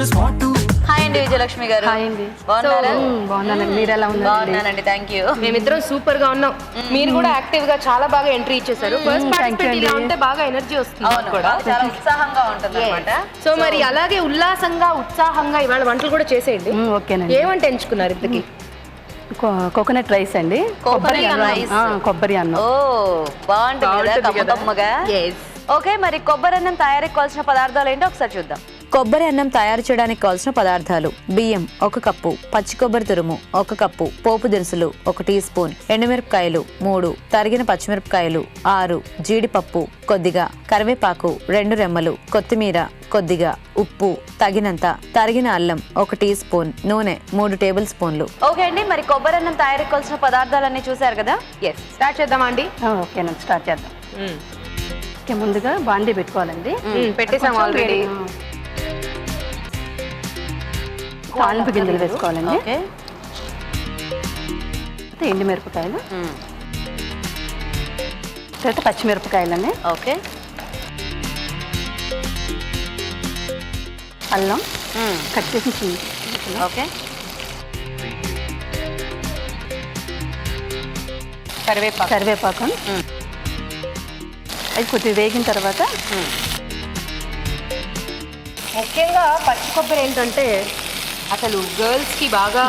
Hi అండి విజయలక్ష్మి గారు. Hi అండి. బాగున్నానండి. మీరు ఎలా ఉన్నారు? బాగున్నానండి, థ్యాంక్ యూ. మేమిద్దరం సూపర్ గా ఉన్నాం. మీరు కూడా యాక్టివ్ గా చాలా బాగా ఎంట్రీ ఇచ్చేసారు. ఫస్ట్ పార్టిసిపేట్ ఇలా ఉంటే బాగా ఎనర్జీ వస్తుంది కూడా, చాలా ఉత్సాహంగా ఉంటుంది అన్నమాట. సో మరి అలాగే ఉల్లాసంగా ఉత్సాహంగా ఇవాళ వంటలు కూడా చేసేయండి. ఓకేనండి. ఏమంటే ఎంచుకున్నారు ఇంతకి? కోకోనట్ రైస్ అండి. కొబ్బరి రైస్. కొబ్బరి అన్నం. ఓ బాగుంటుంది కదా కమ్మగా. ఓకే, మరి కొబ్బరి అన్నం తయారీకి కావాల్సిన పదార్థాలు ఏంటో ఒకసారి చూద్దాం. కొబ్బరి అన్నం తయారు చేయడానికి కావాల్సిన పదార్థాలు: బియ్యం 1 కప్పు, పచ్చి కొబ్బరి తురుము 1 కప్పు, పోపు దినుసులు 1 టీ స్పూన్, ఎండుమిరపకాయలు 3, తరిగిన పచ్చిమిరపకాయలు 6, జీడిపప్పు కొద్దిగా, కరివేపాకు 2 రెమ్మలు, కొత్తిమీర కొద్దిగా, ఉప్పు తగినంత, తరిగిన అల్లం 1 టీ స్పూన్, నూనె 3 టేబుల్ స్పూన్లు. ఓకే అండి, మరి కొబ్బరి అన్నం తయారీకి కావాల్సిన పదార్థాలన్నీ చూసారు కదా? స్టార్ట్ చేద్దామా అండి? ఓకేనండి, స్టార్ట్ చేద్దాం. ముందుగా బాండీ పెట్టుకోవాలండి. పెట్టేసాం ఆల్రెడీ. తాలింపు గింజలు వేసుకోవాలండి. ఎండు మిరపకాయలు, తర్వాత పచ్చిమిరపకాయలండి. ఓకే, అల్లం కట్ చేసి, ఓకే, కరివేపాకు. అది కొద్దిగా వేగిన తర్వాత ముఖ్యంగా పచ్చి కొబ్బరి ఏంటంటే అసలు గర్ల్స్ కి బాగా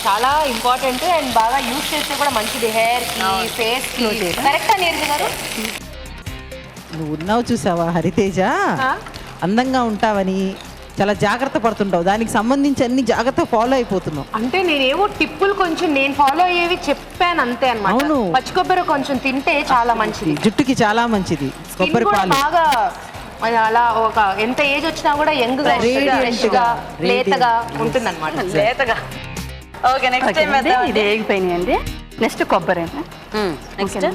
చాలా ఇంపార్టెంట్ అండ్ బాగా యూజ్ చేస్తే కూడా మంచిది హెయిర్ కి, ఫేస్ కి. కరెక్టా నీరజ గారు? నువ్వు ఉన్నావు చూసావా హరితేజ, అందంగా ఉంటావని చాలా జాగ్రత్త పడుతుంటావు, దానికి సంబంధించి అన్ని జాగ్రత్త ఫాలో అయిపోతున్నావు. అంటే నేనేవో టిప్పులు కొంచెం నేను ఫాలో అయ్యేవి చెప్పాను అంతే అన్నమాట. అవును, పచ్చి కొబ్బరి కొంచెం తింటే చాలా మంచిది, జుట్టుకి చాలా మంచిది. కొబ్బరి పాలు బాగా అలా ఒక ఎంత ఏజ్ వచ్చినా కూడా యంగ్ గా లేతగా ఉంటుంది అనమాట. లేతగా. ఓకే, నెక్స్ట్ టైం ఇది వేగిపోయినాయండి. నెక్స్ట్ కొబ్బరి. నెక్స్ట్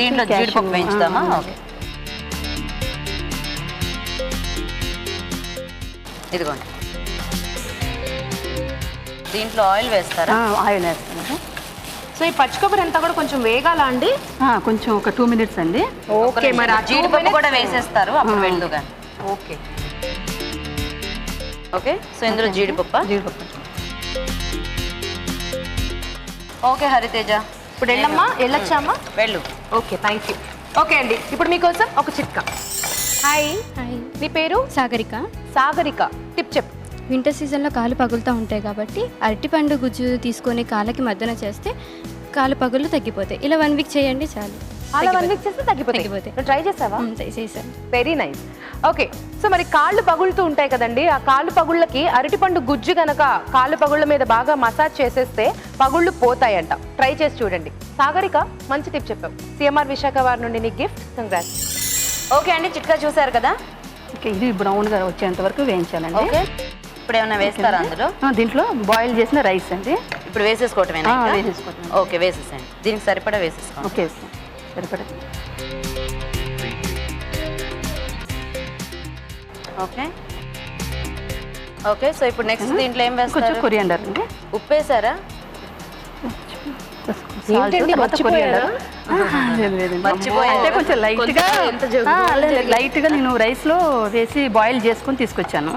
దీంట్లో జీడిపప్పు వేయించుదామా? ఓకే, ఇదిగోండి. దీంట్లో ఆయిల్ వేస్తారా? ఆయిల్ వేస్తాను. సో ఈ పచ్చి కొబ్బరి అంతా కూడా కొంచెం వేగాలా అండి? కొంచెం ఒక 2 minutes అండి. ఓకే, మరి ఆ జీడిపప్పు కూడా వేసేస్తారు అప్పుడు వెళ్దుగా. ఓకే ఓకే, సో ఇందులో జీడిపప్పు. ఓకే హరితేజ, ఇప్పుడు వెళ్ళొచ్చామా? వెళ్ళు. Okay, thank you. ఓకే అండి, ఇప్పుడు మీకోసం ఒక చిట్కా. హాయ్, నీ పేరు? సాగరిక. సాగరిక, టిప్ చెప్పు. వింటర్ సీజన్లో కాలు పగులుతూ ఉంటాయి కాబట్టి అరటిపండు గుజ్జు తీసుకొని కాళ్ళకి మధ్యన చేస్తే కాలు పగులు తగ్గిపోతాయి. ఇలా 1 week చేయండి చాలు. అలా 1 week చేస్తే తగ్గిపోతాయి. ట్రై చేసావా? చేశాను. Very nice. ఓకే, సో మరి కాళ్ళు పగులుతూ ఉంటాయి కదండి, ఆ కాళ్ళు పగుళ్ళకి అరటిపండు గుజ్జు గనక కాళ్ళు పగుళ్ళ మీద బాగా మసాజ్ చేసేస్తే పగుళ్ళు పోతాయంట. ట్రై చేసి చూడండి. సాగరిక, మంచి టిప్ చెప్పావు. సిఎంఆర్ విశాఖ వారి నుండి నీ గిఫ్ట్. కంగ్రాట్స్. ఓకే అండి, చిట్కా చూసారు కదా? ఇది బ్రౌన్గా వచ్చేంత వరకు వేయించాలండి. ఓకే, ఇప్పుడు ఏమైనా వేస్తారా అందులో? దీంట్లో బాయిల్ చేసిన రైస్ అండి. ఇప్పుడు వేసేసుకోవటమేనా? వేసేసుకోవటం. ఓకే, వేసేసండి. దీనికి సరిపడా వేసేసుకోండి. ఓకే, సరిపడా. ఓకే ఓకే, సో ఇప్పుడు నెక్స్ట్ దీంట్లో ఏం వేస్తారు? కొంచెం కొరియాండర్ అండి. ఉప్పు వేసారా? అంటే కొంచెం లైట్ గా నేను రైస్ లో వేసి బాయిల్ చేసుకొని తీసుకొచ్చాను.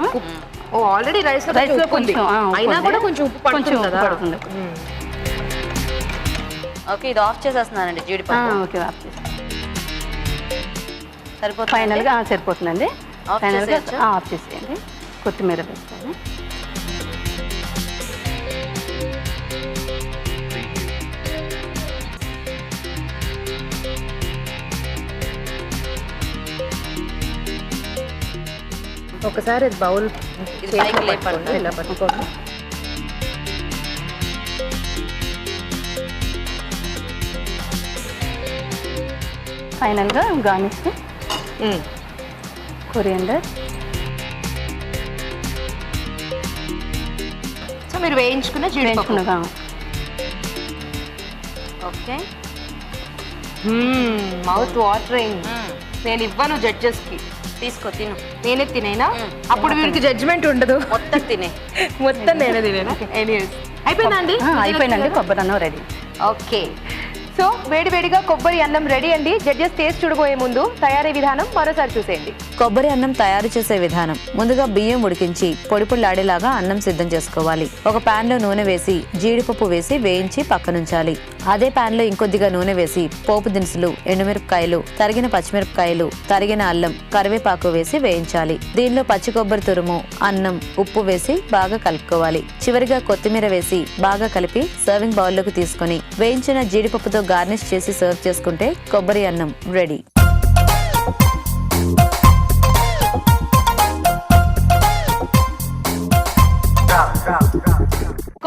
ఆల్రెడీ రైస్ లో కొంచెం అయినా కూడా కొంచెం ఉప్పు పడుతుంది. ఓకే, ఇది ఆఫ్ చేసేస్తున్నానండి జీడిపప్పు. ఓకే, ఆఫ్ చేసి సరిపోతుంది. ఫైనల్ గా సరిపోతుందండి. ఫైనల్ గా ఆఫ్ చేసేయండి. కొత్తిమీర వేస్తాను. ఒకసారి బౌల్ పైకి లేపండి. ఇలా పట్టుకోండి. ఫైనల్ గా గార్నిష్ కొరియాండర్. సో మీరు వేయించుకున్న జీడిపప్పు. Okay, mouth watering. నేను ఇవ్వను జడ్జెస్ కి. తీసుకో, తిను. నేనే తినేనా? అప్పుడు వీరికి జడ్జిమెంట్ ఉండదు. మొత్తం తినే. మొత్తం నేనే తినేనా? అయిపోయిందా అండి? అయిపోయిందండి, కొబ్బరి అన్నం రెడీ. ఓకే, సో వేడివేడిగా కొబ్బరి అన్నం రెడీ అండి. జడ్జెస్ టేస్ట్ చూడబోయే ముందు తయారీ విధానం మరోసారి చూసేయండి. కొబ్బరి అన్నం తయారు చేసే విధానం: ముందుగా బియ్యం ఉడికించి పొడి పొడిలాడేలాగా అన్నం సిద్ధం చేసుకోవాలి. ఒక పాన్ లో నూనె వేసి జీడిపప్పు వేసి వేయించి పక్కనుంచాలి. అదే పాన్ లో ఇంకొద్దిగా నూనె వేసి పోపు దినుసులు, ఎండుమిరపకాయలు, తరిగిన పచ్చిమిరపకాయలు, తరిగిన అల్లం, కరివేపాకు వేసి వేయించాలి. దీనిలో పచ్చి కొబ్బరి తురుము, అన్నం, ఉప్పు వేసి బాగా కలుపుకోవాలి. చివరిగా కొత్తిమీర వేసి బాగా కలిపి సర్వింగ్ బౌల్లోకి తీసుకొని వేయించిన జీడిపప్పుతో గార్నిష్ చేసి సర్వ్ చేసుకుంటే కొబ్బరి అన్నం రెడీ.